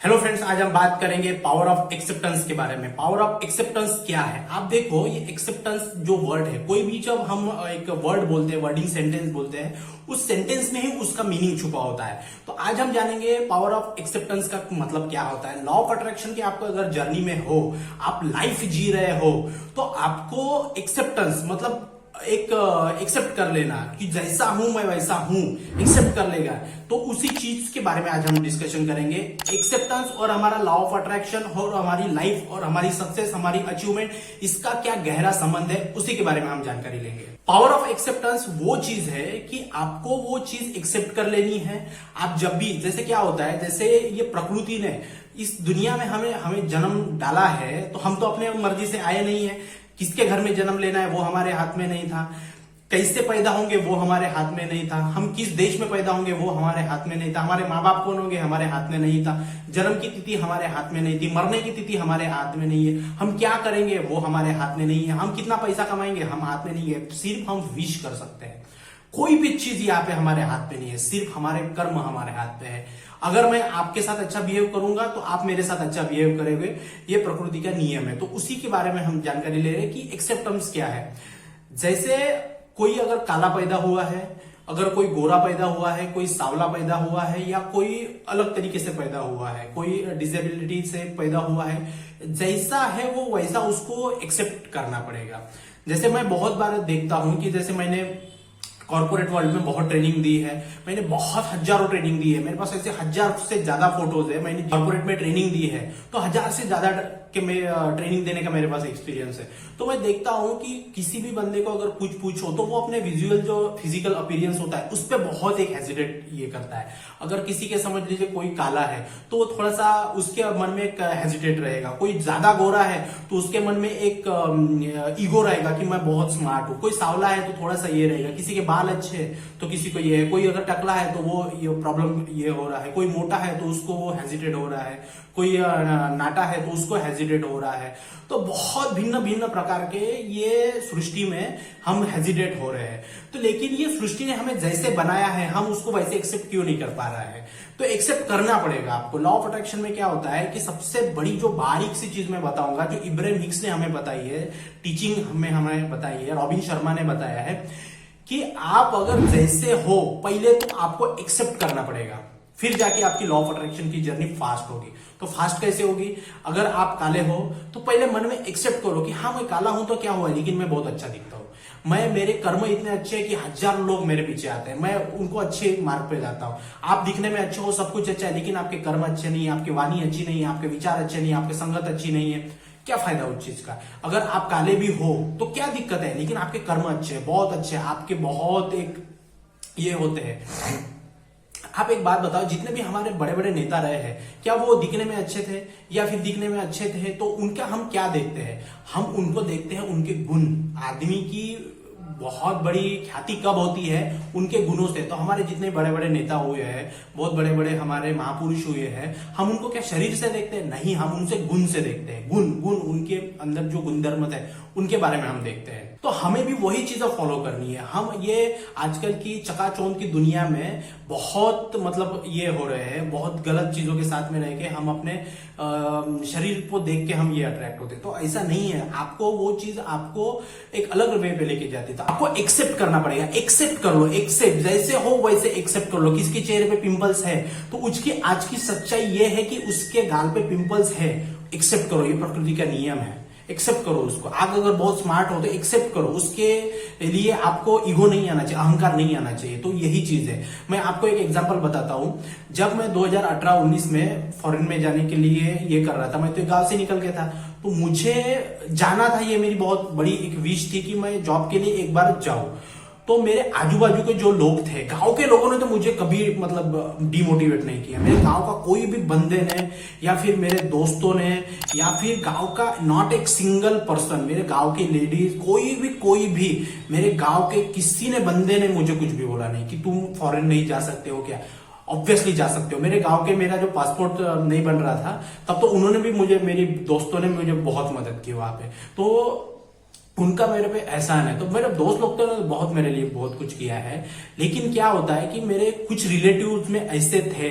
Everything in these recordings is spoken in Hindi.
हेलो फ्रेंड्स, आज हम बात करेंगे पावर ऑफ एक्सेप्टेंस के बारे में। पावर ऑफ एक्सेप्टेंस क्या है? आप देखो, ये एक्सेप्टेंस जो वर्ड है, कोई भी जब हम एक वर्ड बोलते हैं, वर्डिंग सेंटेंस बोलते हैं, उस सेंटेंस में ही उसका मीनिंग छुपा होता है। तो आज हम जानेंगे पावर ऑफ एक्सेप्टेंस का मतलब क्या होता है। लॉ ऑफ अट्रैक्शन की आपको अगर जर्नी में हो, आप लाइफ जी रहे हो, तो आपको एक्सेप्टेंस मतलब एक एक्सेप्ट कर लेना कि जैसा हूं मैं वैसा हूं, एक्सेप्ट कर लेगा। तो उसी चीज के बारे में आज हम डिस्कशन करेंगे। एक्सेप्टेंस और हमारा लॉ ऑफ अट्रैक्शन और हमारी लाइफ और हमारी सक्सेस, हमारी अचीवमेंट, इसका क्या गहरा संबंध है, उसी के बारे में हम जानकारी लेंगे। पावर ऑफ एक्सेप्टेंस वो चीज है कि आपको वो चीज एक्सेप्ट कर लेनी है। आप जब भी, जैसे क्या होता है, जैसे ये प्रकृति ने इस दुनिया में हमें जन्म डाला है, तो हम तो अपने मर्जी से आए नहीं है। किसके घर में जन्म लेना है वो हमारे हाथ में नहीं था। कैसे पैदा होंगे वो हमारे हाथ में नहीं था। हम किस देश में पैदा होंगे वो हमारे हाथ में नहीं था। हमारे माँ बाप कौन होंगे हमारे हाथ में नहीं था। जन्म की तिथि हमारे हाथ में नहीं थी। मरने की तिथि हमारे हाथ में नहीं है। हम क्या करेंगे वो हमारे हाथ में नहीं है। हम कितना पैसा कमाएंगे हम हाथ में नहीं है। सिर्फ हम विश कर सकते हैं। कोई भी चीज यहाँ पे हमारे हाथ पे नहीं है, सिर्फ हमारे कर्म हमारे हाथ पे है। अगर मैं आपके साथ अच्छा बिहेव करूंगा तो आप मेरे साथ अच्छा बिहेव करोगे, ये प्रकृति का नियम है। तो उसी के बारे में हम जानकारी ले रहे हैं कि एक्सेप्टेंस क्या है। जैसे कोई अगर काला पैदा हुआ है, अगर कोई गोरा पैदा हुआ है, कोई सांवला पैदा हुआ है, या कोई अलग तरीके से पैदा हुआ है, कोई डिसेबिलिटी से पैदा हुआ है, जैसा है वो वैसा उसको एक्सेप्ट करना पड़ेगा। जैसे मैं बहुत बार देखता हूं कि जैसे मैंने कॉर्पोरेट वर्ल्ड में बहुत ट्रेनिंग दी है, मैंने बहुत हजारों ट्रेनिंग दी है, मेरे पास ऐसे 1000 से ज्यादा फोटोज है। मैंने कॉर्पोरेट में ट्रेनिंग दी है, तो 1000 से ज्यादा के ट्रेनिंग देने का मेरे पास एक्सपीरियंस है। तो मैं देखता हूं कि किसी भी बंदे को अगर कुछ पूछो तो वो अपने विजुअल जो फिजिकल अपीयरेंस होता है उस पर बहुत एक हेजिटेट ये करता है। अगर किसी के समझ लीजिए कोई काला है तो वो थोड़ा सा उसके मन में एक हेजिटेट रहेगा। कोई ज्यादा गोरा है तो उसके मन में एक ईगो रहेगा कि मैं बहुत स्मार्ट हूं। कोई सांवला है तो थोड़ा सा ये रहेगा। किसी के बाल अच्छे है तो किसी को ये है। कोई अगर टकला है तो वो ये प्रॉब्लम ये हो रहा है। कोई मोटा है तो उसको वो हेजिटेट हो रहा है। कोई नाटा है तो उसको हेजिटेट हो रहा है। तो बहुत भिन्न भिन्न प्रकार के ये सृष्टि में हम हेजिटेट हो रहे हैं। तो लेकिन ये सृष्टि ने हमें जैसे बनाया है हम उसको वैसे एक्सेप्ट क्यों नहीं कर पा रहा है? तो एक्सेप्ट करना पड़ेगा आपको। लॉ ऑफ अट्रैक्शन में क्या होता है कि सबसे बड़ी जो बारीक सी चीज मैं बताऊंगा, जो इब्राहिम हिक्स ने हमें बताई है, टीचिंग हमें बताई है, रॉबिन शर्मा ने बताया है कि आप अगर जैसे हो पहले तो आपको एक्सेप्ट करना पड़ेगा, फिर जाके आपकी लॉ ऑफ अट्रैक्शन की जर्नी फास्ट होगी। तो फास्ट कैसे होगी? अगर आप काले हो तो पहले मन में एक्सेप्ट करो कि हाँ मैं काला हूं तो क्या हुआ, लेकिन मैं बहुत अच्छा दिखता हूं। मेरे कर्म इतने अच्छे हैं कि 1000 लोग मेरे पीछे आते हैं, मैं उनको अच्छे मार्ग पे जाता हूं। आप दिखने में अच्छे हो, सब कुछ अच्छा है, लेकिन आपके कर्म अच्छे नहीं है, आपकी वाणी अच्छी नहीं है, आपके विचार अच्छे नहीं है, आपकी संगत अच्छी नहीं है, क्या फायदा उस चीज का? अगर आप काले भी हो तो क्या दिक्कत है, लेकिन आपके कर्म अच्छे हैं, बहुत अच्छे, आपके बहुत एक ये होते हैं। आप एक बात बताओ, जितने भी हमारे बड़े बड़े नेता रहे हैं, क्या वो दिखने में अच्छे थे या फिर दिखने में अच्छे थे? तो उनका हम क्या देखते हैं? हम उनको देखते हैं उनके गुण। आदमी की बहुत बड़ी ख्याति कब होती है? उनके गुणों से। तो हमारे जितने बड़े बड़े नेता हुए हैं, बहुत बड़े बड़े हमारे महापुरुष हुए हैं, हम उनको क्या शरीर से देखते हैं? नहीं, हम उनसे गुण से देखते हैं। गुण उनके अंदर जो गुणधर्म है उनके बारे में हम देखते हैं। तो हमें भी वही चीजें फॉलो करनी है। हम ये आजकल की चकाचौंध की दुनिया में बहुत मतलब ये हो रहे हैं, बहुत गलत चीजों के साथ में रह के हम अपने शरीर को देख के हम ये अट्रैक्ट होते हैं। तो ऐसा नहीं है। आपको वो चीज आपको एक अलग वे पे लेके जाती है। तो आपको एक्सेप्ट करना पड़ेगा। एक्सेप्ट कर लो, एक्सेप्ट जैसे हो वैसे एक्सेप्ट कर लो। किसके चेहरे पे पिंपल्स है तो उसकी आज की सच्चाई ये है कि उसके गाल पे पिंपल्स है, एक्सेप्ट करो, ये प्रकृति का नियम है, एक्सेप्ट करो उसको। आप अगर बहुत स्मार्ट हो तो एक्सेप्ट करो। उसके लिए आपको ईगो नहीं आना चाहिए, अहंकार नहीं आना चाहिए। तो यही चीज है। मैं आपको एक एग्जांपल बताता हूं। जब मैं 2018-19 में फॉरेन में जाने के लिए ये कर रहा था, मैं तो गांव से निकल गया था, तो मुझे जाना था, ये मेरी बहुत बड़ी एक विश थी कि मैं जॉब के लिए एक बार जाऊं। तो मेरे आजू बाजू के जो लोग थे, गांव के लोगों ने तो मुझे कभी मतलब डिमोटिवेट नहीं किया। मेरे गांव का कोई भी बंदे ने या फिर मेरे दोस्तों ने या फिर गांव का नॉट एक सिंगल पर्सन, मेरे गांव की लेडीज, कोई भी मेरे गांव के किसी ने बंदे ने मुझे कुछ भी बोला नहीं कि तुम फॉरेन नहीं जा सकते हो क्या। ऑब्वियसली जा सकते हो। मेरे गांव के मेरा जो पासपोर्ट नहीं बन रहा था तब तो उन्होंने भी मुझे, मेरी दोस्तों ने मुझे बहुत मदद की वहां पे। तो उनका मेरे पे एहसान है। तो मेरे दोस्त लोग तो बहुत मेरे लिए बहुत कुछ किया है। लेकिन क्या होता है कि मेरे कुछ रिलेटिव्स में ऐसे थे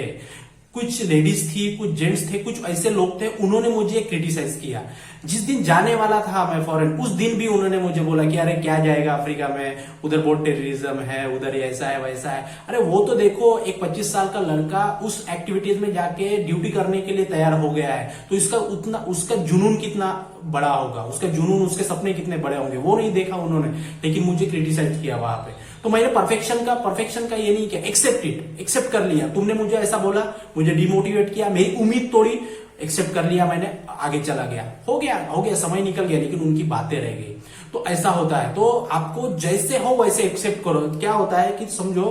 कुछ लेडीज थी, कुछ जेंट्स थे, कुछ ऐसे लोग थे, उन्होंने मुझे क्रिटिसाइज किया। जिस दिन जाने वाला था मैं फॉरेन, उस दिन भी उन्होंने मुझे बोला कि अरे क्या जाएगा अफ्रीका में, उधर बहुत टेररिज्म है, उधर ऐसा है वैसा है। अरे वो तो देखो, एक 25 साल का लड़का उस एक्टिविटीज में जाके ड्यूटी करने के लिए तैयार हो गया है, तो उसका जुनून कितना बड़ा होगा, उसका जुनून, उसके सपने कितने बड़े होंगे, वो नहीं देखा उन्होंने, लेकिन मुझे क्रिटिसाइज किया वहां पे। तो मैंने परफेक्शन का ये नहीं किया, एक्सेप्ट कर लिया। तुमने मुझे ऐसा बोला, मुझे डिमोटिवेट किया, मेरी उम्मीद तोड़ी, एक्सेप्ट कर लिया मैंने, आगे चला गया, हो गया, समय निकल गया, लेकिन उनकी बातें रह गई। तो ऐसा होता है। तो आपको जैसे हो वैसे एक्सेप्ट करो। क्या होता है कि समझो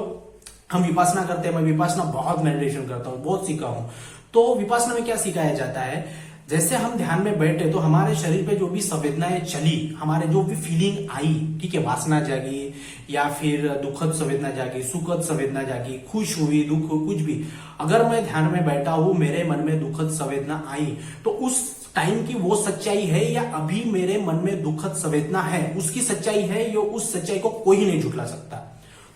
हम विपासना करते हैं, मैं विपासना बहुत मेडिटेशन करता हूं, बहुत सीखा हूं। तो विपासना में क्या सिखाया जाता है, जैसे हम ध्यान में बैठे तो हमारे शरीर पे जो भी संवेदनाएं चली, हमारे जो भी फीलिंग आई, ठीक है, वासना जागी या फिर दुखद संवेदना जागी, सुखद संवेदना जागी, खुश हुई, दुख, कुछ भी, अगर मैं ध्यान में बैठा हूं, मेरे मन में दुखद संवेदना आई, तो उस टाइम की वो सच्चाई है या अभी मेरे मन में दुखद संवेदना है, उसकी सच्चाई है, या उस सच्चाई को कोई नहीं झुठला सकता।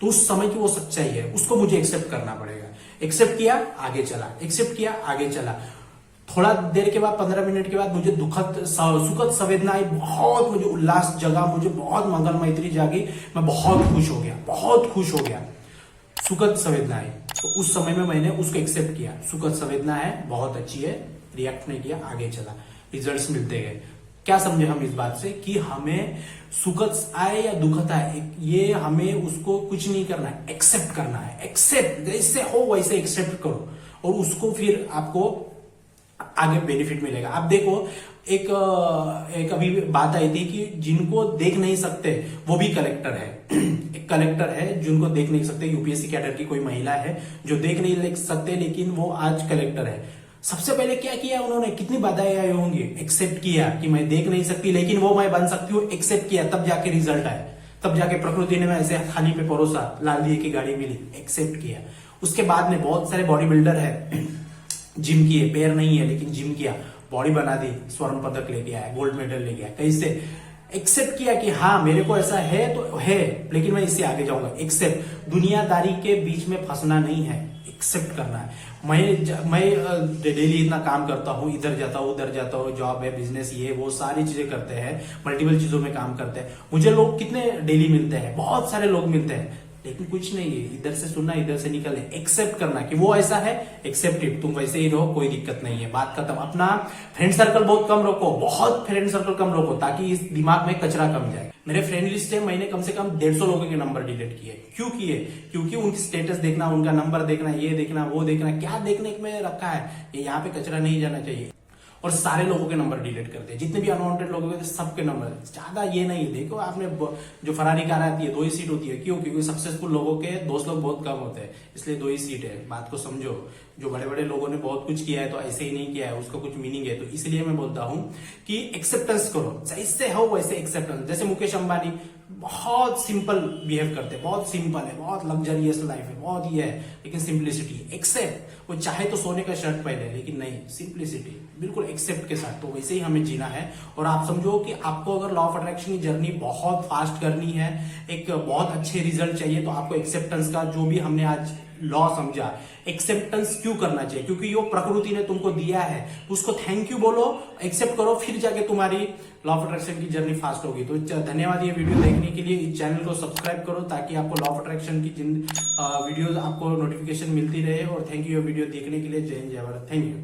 तो उस समय की वो सच्चाई है, उसको मुझे एक्सेप्ट करना पड़ेगा। एक्सेप्ट किया, आगे चला, एक्सेप्ट किया, आगे चला। थोड़ा देर के बाद, 15 मिनट के बाद, मुझे सुखद संवेदना आई, बहुत मुझे उल्लास जगा, मुझे बहुत मंगल मैत्री जागी, मैं बहुत खुश हो गया, सुखद संवेदना आई। तो उस समय में मैंने उसको एक्सेप्ट किया, सुखद संवेदना है, बहुत अच्छी है, रिएक्ट नहीं किया, आगे चला, रिजल्ट्स मिलते गए। क्या समझे हम इस बात से कि हमें सुखद आए या दुखद आए, ये हमें उसको कुछ नहीं करना है, एक्सेप्ट करना है। एक्सेप्ट जैसे हो वैसे एक्सेप्ट करो, और उसको फिर आपको आगे बेनिफिट मिलेगा। आप देखो, एक अभी बात आई थी कि जिनको देख नहीं सकते वो भी कलेक्टर है। एक कलेक्टर है जिनको देख नहीं सकते, यूपीएससी कैडर की कोई महिला है जो देख नहीं सकते, लेकिन वो आज कलेक्टर है। सबसे पहले क्या किया उन्होंने, कितनी बाधाएं आई होंगी, एक्सेप्ट किया कि मैं देख नहीं सकती लेकिन वो मैं बन सकती हूँ, एक्सेप्ट किया, तब जाके रिजल्ट आया, तब जाके प्रकृति ने ऐसे थाली पे परोसा, लाल दिए की गाड़ी मिली, एक्सेप्ट किया। उसके बाद में बहुत सारे बॉडी बिल्डर है, जिम किए, पैर नहीं है लेकिन जिम किया, बॉडी बना दी, स्वर्ण पदक लेके आया, गोल्ड मेडल लेके आया। कैसे एक्सेप्ट किया कि हाँ मेरे को ऐसा है तो है, लेकिन मैं इससे आगे जाऊंगा। एक्सेप्ट, दुनियादारी के बीच में फंसना नहीं है, एक्सेप्ट करना है। मैं डेली इतना काम करता हूँ, इधर जाता हूँ, उधर जाता हूँ, जॉब है, बिजनेस, ये वो सारी चीजें करते हैं, मल्टीपल चीजों में काम करते हैं। मुझे लोग कितने डेली मिलते हैं, बहुत सारे लोग मिलते हैं, लेकिन कुछ नहीं है, इधर से सुनना, इधर से निकलना, एक्सेप्ट करना कि वो ऐसा है, एक्सेप्टेड, तुम वैसे ही रहो, कोई दिक्कत नहीं है, बात खत्म। अपना फ्रेंड सर्कल बहुत कम रखो, बहुत फ्रेंड सर्कल कम रखो, ताकि इस दिमाग में कचरा कम जाए। मेरे फ्रेंड लिस्ट है, मैंने कम से कम 150 लोगों के नंबर डिलीट किए। क्यों किए? क्योंकि उनकी स्टेटस देखना, उनका नंबर देखना, ये देखना, वो देखना, क्या देखने में रखा है, ये यहाँ पे कचरा नहीं जाना चाहिए। और सारे लोगों के नंबर डिलीट कर दिए, जितने भी अनवांटेड लोग होते सबके नंबर। ज्यादा ये नहीं, देखो आपने जो फरारी कार आती है 2 ही सीट होती है, क्यों? क्योंकि सक्सेसफुल लोगों के दोस्त लोग बहुत कम होते हैं, इसलिए 2 ही सीट है। बात को समझो, जो बड़े बड़े लोगों ने बहुत कुछ किया है तो ऐसे ही नहीं किया है, उसका कुछ मीनिंग है। तो इसलिए मैं बोलता हूं कि एक्सेप्टेंस करो, जैसे हो वैसे एक्सेप्टेंस। जैसे मुकेश अंबानी बहुत सिंपल बिहेव करते हैं, बहुत सिंपल है, बहुत लग्जरियस लाइफ है, बहुत ये है, लेकिन सिंप्लिसिटी, एक्सेप्ट। वो चाहे तो सोने का शर्ट पहने, लेकिन नहीं, सिंप्लिसिटी, बिल्कुल एक्सेप्ट के साथ। तो वैसे ही हमें जीना है। और आप समझो कि आपको अगर लॉ ऑफ अट्रैक्शन की जर्नी बहुत फास्ट करनी है, एक बहुत अच्छे रिजल्ट चाहिए, तो आपको एक्सेप्टेंस का जो भी हमने आज लॉ समझा, एक्सेप्टेंस क्यों करना चाहिए, क्योंकि यो प्रकृति ने तुमको दिया है, उसको थैंक यू बोलो, एक्सेप्ट करो, फिर जाके तुम्हारी लॉ ऑफ अट्रैक्शन की जर्नी फास्ट होगी। तो धन्यवाद ये वीडियो देखने के लिए। इस चैनल को सब्सक्राइब करो ताकि आपको लॉ ऑफ अट्रैक्शन की वीडियोस आपको नोटिफिकेशन मिलती रहे। और थैंक यू ये वीडियो देखने के लिए। जय हिंद, जय भारत, थैंक यू।